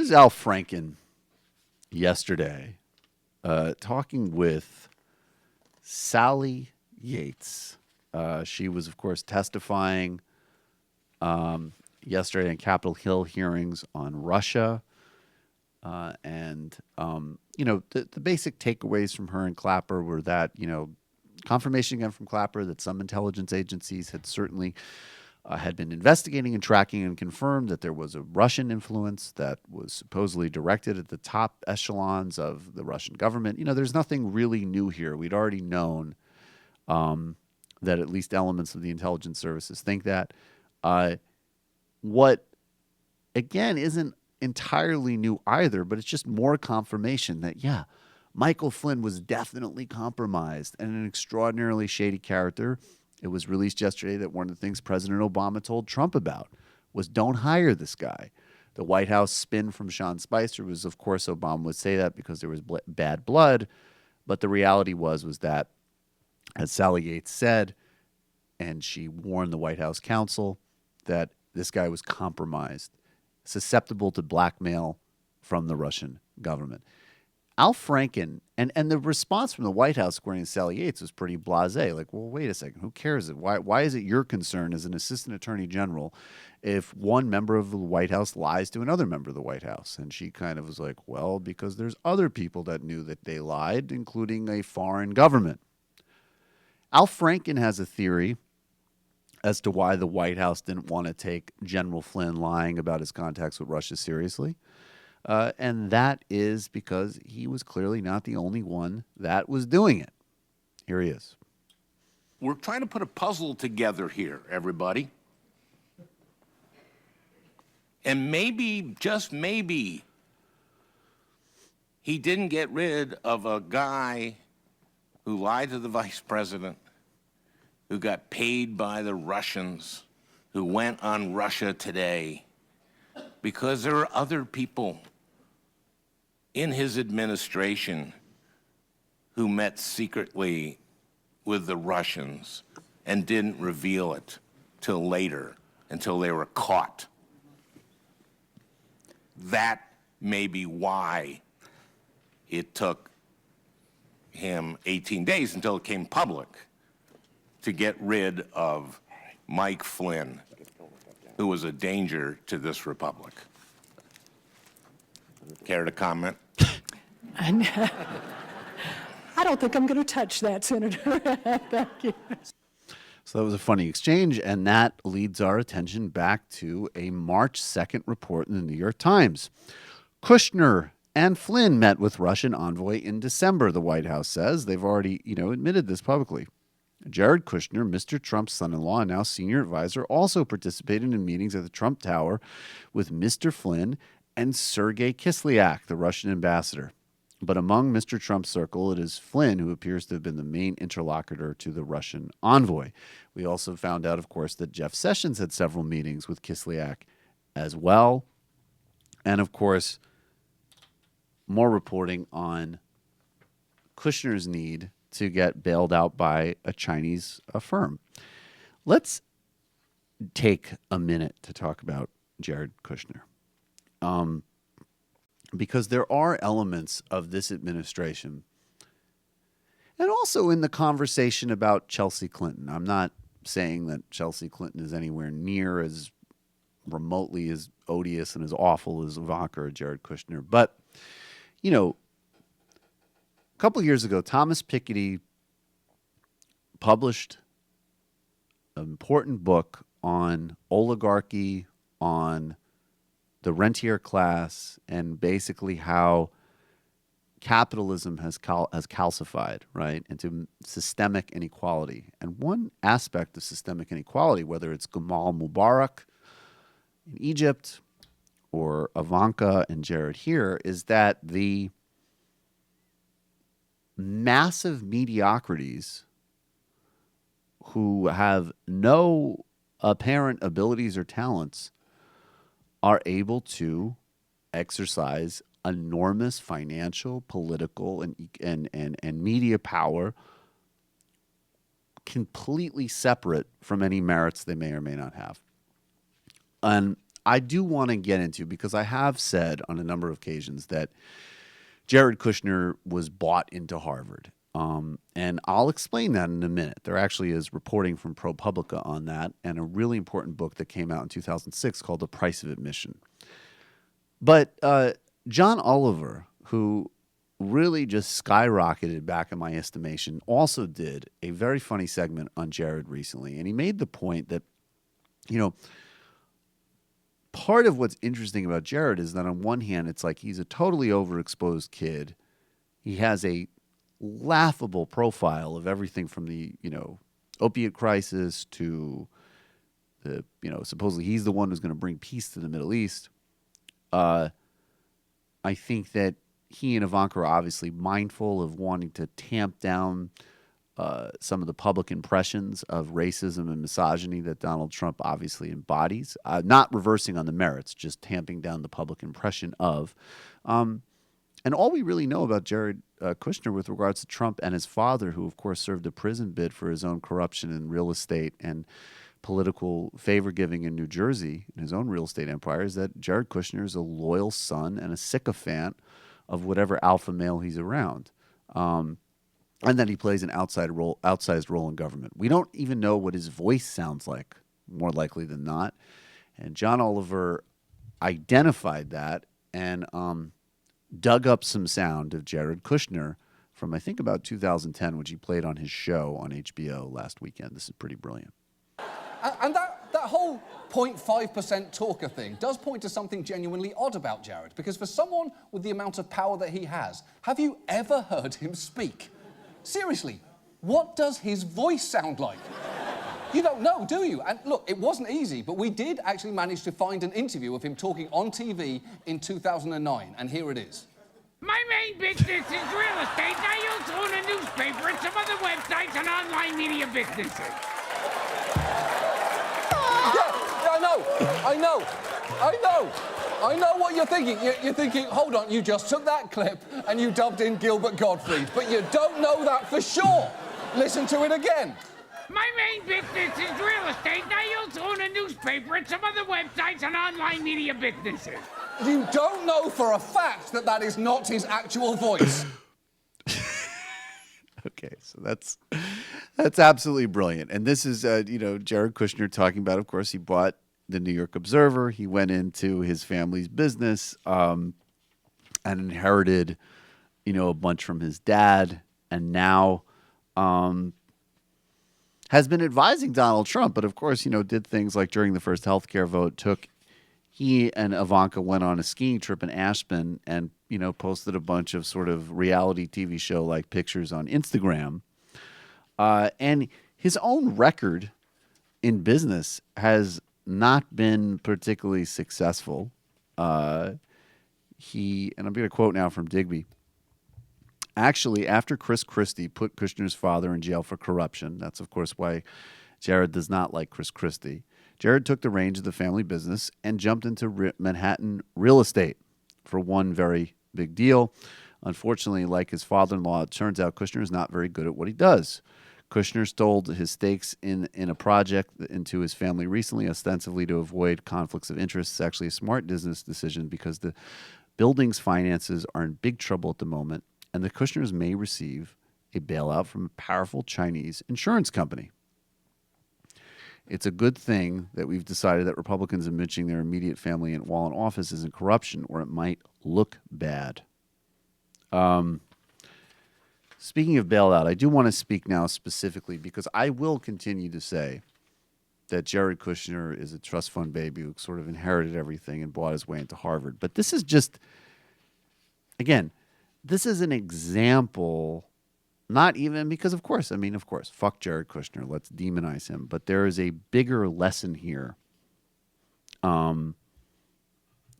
This is Al Franken yesterday talking with Sally Yates. She was, of course, testifying yesterday in Capitol Hill hearings on Russia. The basic takeaways from her and Clapper were that, confirmation again from Clapper that some intelligence agencies had certainly had been investigating and tracking and confirmed that there was a Russian influence that was supposedly directed at the top echelons of the Russian government. There's nothing really new here. We'd already known that at least elements of the intelligence services think that. What, again, isn't entirely new either, but it's just more confirmation that, yeah, Michael Flynn was definitely compromised and an extraordinarily shady character. It was released yesterday that one of the things President Obama told Trump about was don't hire this guy. The White House spin from Sean Spicer was, of course, Obama would say that because there was bad blood. But the reality was that, as Sally Yates said, and she warned the White House counsel, that this guy was compromised, susceptible to blackmail from the Russian government. Al Franken, and the response from the White House, according to Sally Yates, was pretty blasé. Like, well, wait a second. Who cares? Why is it your concern as an assistant attorney general if one member of the White House lies to another member of the White House? And she kind of was like, well, because there's other people that knew that they lied, including a foreign government. Al Franken has a theory as to why the White House didn't want to take General Flynn lying about his contacts with Russia seriously. And that is because he was clearly not the only one that was doing it. Here he is. We're trying to put a puzzle together here, everybody. And maybe, just maybe, he didn't get rid of a guy who lied to the vice president, who got paid by the Russians, who went on Russia Today, because there are other people in his administration who met secretly with the Russians and didn't reveal it till later, until they were caught. That may be why it took him 18 days until it came public to get rid of Mike Flynn, who was a danger to this republic. Care to comment? I don't think I'm going to touch that, Senator. Thank you. So that was a funny exchange, and that leads our attention back to a March 2nd report in the New York Times. Kushner and Flynn met with Russian envoy in December, the White House says. They've already, admitted this publicly. Jared Kushner, Mr. Trump's son-in-law and now senior advisor, also participated in meetings at the Trump Tower with Mr. Flynn and Sergei Kislyak, the Russian ambassador. But among Mr. Trump's circle, it is Flynn who appears to have been the main interlocutor to the Russian envoy. We also found out, of course, that Jeff Sessions had several meetings with Kislyak as well. And, of course, more reporting on Kushner's need to get bailed out by a Chinese firm. Let's take a minute to talk about Jared Kushner. Because there are elements of this administration and also in the conversation about Chelsea Clinton. I'm not saying that Chelsea Clinton is anywhere near as remotely as odious and as awful as Ivanka or Jared Kushner. But, a couple of years ago, Thomas Piketty published an important book on oligarchy, on the rentier class, and basically how capitalism has calcified, right, into systemic inequality. And one aspect of systemic inequality, whether it's Gamal Mubarak in Egypt or Ivanka and Jared here, is that the massive mediocrities who have no apparent abilities or talents are able to exercise enormous financial, political, and media power completely separate from any merits they may or may not have. And I do want to get into, because I have said on a number of occasions that Jared Kushner was bought into Harvard. And I'll explain that in a minute. There actually is reporting from ProPublica on that, and a really important book that came out in 2006 called The Price of Admission. But John Oliver, who really just skyrocketed back in my estimation, also did a very funny segment on Jared recently. And he made the point that, part of what's interesting about Jared is that on one hand, it's like he's a totally overexposed kid. He has a laughable profile of everything from the, opiate crisis to the, supposedly he's the one who's going to bring peace to the Middle East. I think that he and Ivanka are obviously mindful of wanting to tamp down some of the public impressions of racism and misogyny that Donald Trump obviously embodies, not reversing on the merits, just tamping down the public impression of. And all we really know about Jared Kushner with regards to Trump and his father, who of course served a prison bid for his own corruption in real estate and political favor giving in New Jersey in his own real estate empire, is that Jared Kushner is a loyal son and a sycophant of whatever alpha male he's around. And that he plays an outsized role in government. We don't even know what his voice sounds like, more likely than not. And John Oliver identified that and dug up some sound of Jared Kushner from, I think, about 2010, which he played on his show on HBO last weekend. This is pretty brilliant. And that whole 0.5% talker thing does point to something genuinely odd about Jared, because for someone with the amount of power that he has, have you ever heard him speak? Seriously, what does his voice sound like? You don't know, do you? And look, it wasn't easy, but we did actually manage to find an interview of him talking on TV in 2009, and here it is. My main business is real estate. I also own a newspaper and some other websites and online media businesses. Yeah, I know what you're thinking. You're thinking, hold on, you just took that clip and you dubbed in Gilbert Gottfried, but you don't know that for sure. Listen to it again. My main business is real estate. I also own a newspaper and some other websites and online media businesses. You don't know for a fact that that is not his actual voice. Okay, so that's absolutely brilliant. And this is, Jared Kushner talking about, of course, he bought the New York Observer. He went into his family's business and inherited, a bunch from his dad, and now has been advising Donald Trump. But of course, did things like during the first healthcare vote, he and Ivanka went on a skiing trip in Aspen and, posted a bunch of sort of reality TV show like pictures on Instagram. And his own record in business has not been particularly successful. And I'm going to quote now from Digby. Actually, after Chris Christie put Kushner's father in jail for corruption, that's of course why Jared does not like Chris Christie, Jared took the reins of the family business and jumped into Manhattan real estate for one very big deal. Unfortunately, like his father-in-law, it turns out Kushner is not very good at what he does. Kushner stole his stakes in a project into his family recently, ostensibly to avoid conflicts of interest. It's actually a smart business decision because the building's finances are in big trouble at the moment, and the Kushners may receive a bailout from a powerful Chinese insurance company. It's a good thing that we've decided that Republicans enriching their immediate family while in office isn't corruption, or it might look bad. Speaking of bailout, I do want to speak now specifically because I will continue to say that Jared Kushner is a trust fund baby who sort of inherited everything and bought his way into Harvard. But this is just, again, this is an example, not even because, of course, fuck Jared Kushner. Let's demonize him. But there is a bigger lesson here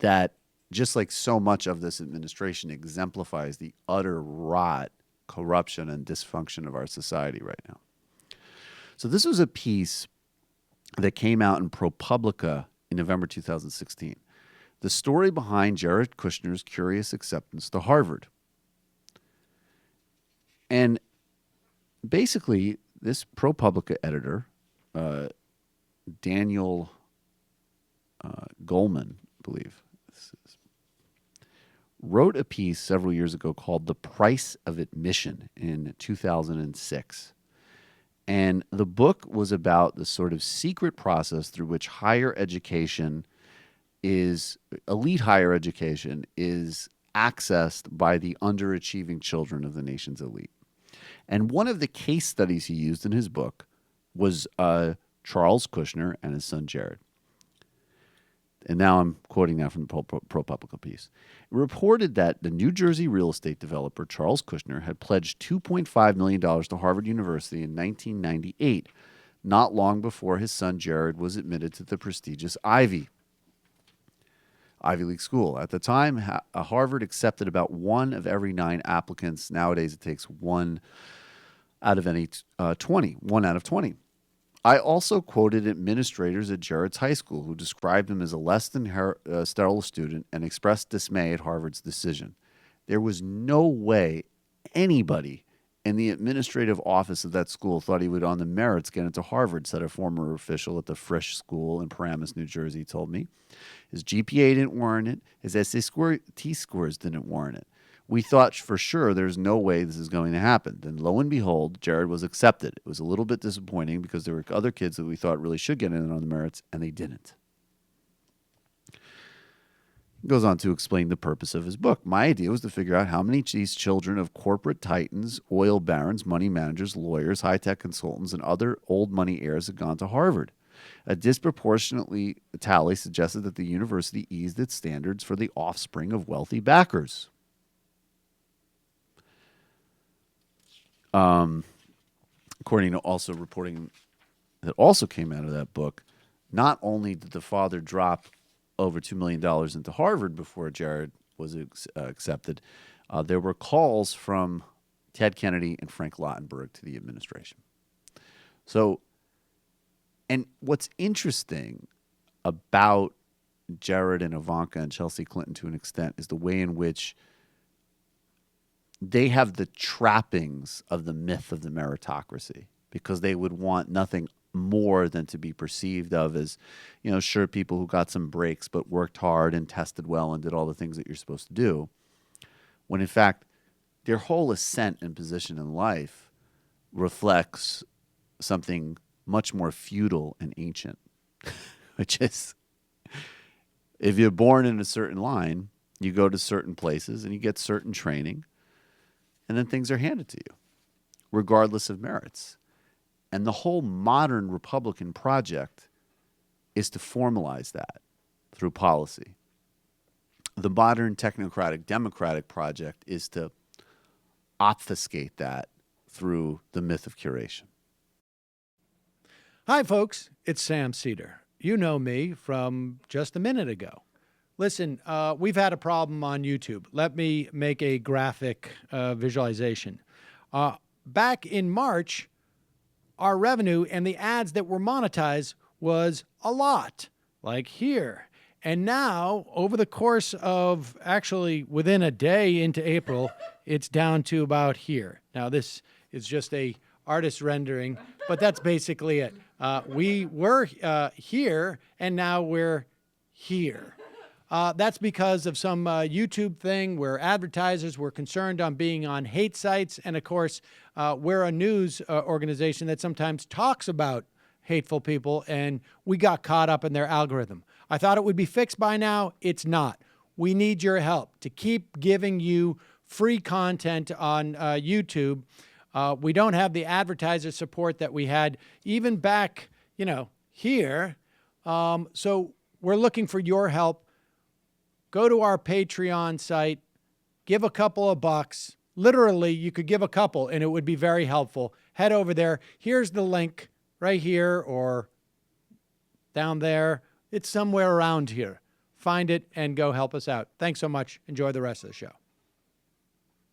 that, just like so much of this administration, exemplifies the utter rot, corruption, and dysfunction of our society right now. So this was a piece that came out in ProPublica in November 2016. The story behind Jared Kushner's curious acceptance to Harvard. And basically, this ProPublica editor, Daniel Goldman, I believe, wrote a piece several years ago called The Price of Admission in 2006. And the book was about the sort of secret process through which elite higher education is accessed by the underachieving children of the nation's elite. And one of the case studies he used in his book was Charles Kushner and his son Jared. And now I'm quoting that from the ProPublica piece. It reported that the New Jersey real estate developer Charles Kushner had pledged $2.5 million to Harvard University in 1998, not long before his son Jared was admitted to the prestigious Ivy League school. At the time, Harvard accepted about 1 of every 9 applicants. Nowadays, it takes 1 out of 20. I also quoted administrators at Jared's high school who described him as a less than stellar student and expressed dismay at Harvard's decision. There was no way anybody in the administrative office of that school thought he would, on the merits, get into Harvard, said a former official at the Frisch School in Paramus, New Jersey, told me. His GPA didn't warrant it. His SAT scores didn't warrant it. We thought for sure there's no way this is going to happen. Then lo and behold, Jared was accepted. It was a little bit disappointing because there were other kids that we thought really should get in on the merits, and they didn't. He goes on to explain the purpose of his book. My idea was to figure out how many of these children of corporate titans, oil barons, money managers, lawyers, high-tech consultants, and other old money heirs had gone to Harvard. A disproportionately tally suggested that the university eased its standards for the offspring of wealthy backers. According to also reporting that also came out of that book, not only did the father drop over $2 million into Harvard before Jared was accepted, there were calls from Ted Kennedy and Frank Lautenberg to the administration. So, and what's interesting about Jared and Ivanka and Chelsea Clinton to an extent is the way in which they have the trappings of the myth of the meritocracy, because they would want nothing more than to be perceived of as, sure, people who got some breaks but worked hard and tested well and did all the things that you're supposed to do, when in fact their whole ascent and position in life reflects something much more feudal and ancient, which is if you're born in a certain line, you go to certain places and you get certain training, and then things are handed to you, regardless of merits. And the whole modern Republican project is to formalize that through policy. The modern technocratic Democratic project is to obfuscate that through the myth of curation. Hi, folks. It's Sam Seder. You know me from just a minute ago. Listen, we've had a problem on YouTube. Let me make a graphic visualization. Back in March, our revenue and the ads that were monetized was a lot, like here. And now, over the course of actually within a day into April, it's down to about here. Now, this is just a artist rendering, but that's basically it. We were here, and now we're here. That's because of some YouTube thing where advertisers were concerned on being on hate sites. And of course, we're a news organization that sometimes talks about hateful people, and we got caught up in their algorithm. I thought it would be fixed by now. It's not. We need your help to keep giving you free content on YouTube. We don't have the advertiser support that we had even back, here. So we're looking for your help. Go to our Patreon site, give a couple of bucks. Literally, you could give a couple, and it would be very helpful. Head over there. Here's the link right here or down there. It's somewhere around here. Find it and go help us out. Thanks so much. Enjoy the rest of the show.